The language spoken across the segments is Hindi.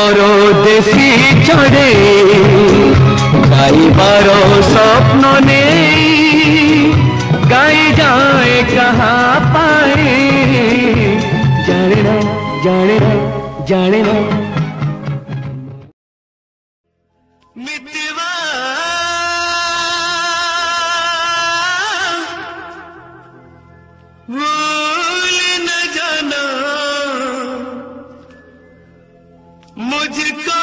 परदेसी चढ़े गाइबार स्वप्न ने गाई जाए कहाँ पाए जाने ना जाने ना जाने ना मितवा भूल न जाना मुझको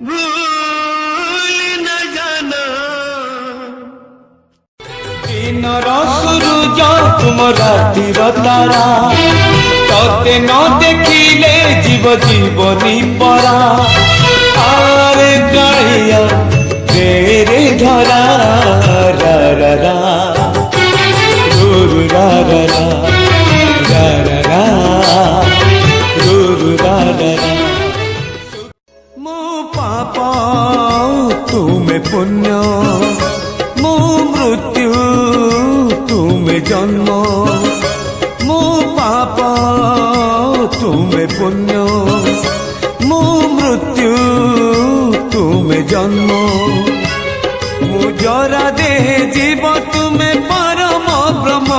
भूल न जाना दिन सूरज तुम रातिर तारा तते न देखिले जीव जीवनी परा आरे गड़िया तेरे धरा रा रा रा रू रा रा रा रा रा रा रू रा रा रा मो पापा तुम्हें पुण्य मो मृत्यु तुम्हें जन्म मो पापा तुम्हें पुण्य मो मृत्यु तुम्हें जन्म मुजरा देह जीव तुम्हें परम ब्रह्म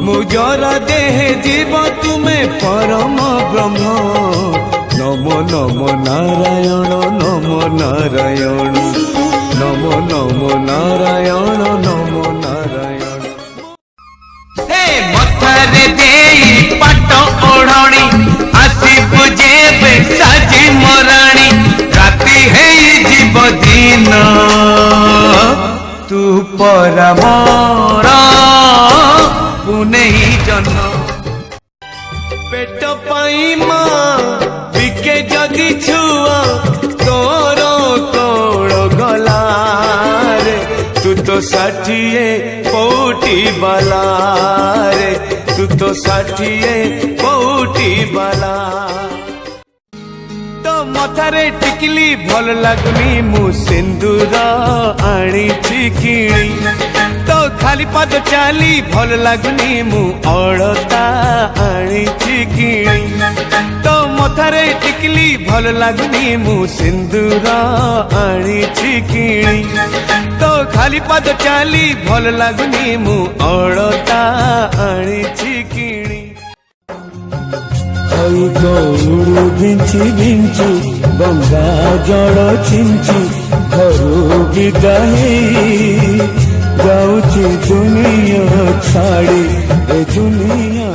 मुजरा देह जीव तुम्हें परम ब्रह्म नमो नमो नारायण नमो नारायण नमो नमो नारायण नमो नारायण हे मथरे देई पाट ओढ़णी आसिबु जेबे साजी मराणी राति है जीव दिन तू परामरा पुणे जन्म पेट पाई माँ बिके जदि छुआ तोर कौड़ गला रे तू तो 60 कोटी बाला रे तू तो 60 कोटी बाला तो मथारे टिकली भल लगनी मु सिंदूर आनी किणी तो खाली पाद चाली भल लगनी मु अड़ता आनी किणी तो मथारे टिकली भल लगनी मु सिंदूर आनी किणी तो खाली पाद चाली भल लगनी मु अड़ता आनी किणी गौड़ बिंची बिंची गंगा जल छिंची घरू विदाई जाऊची दुनिया छाड़ी ए दुनिया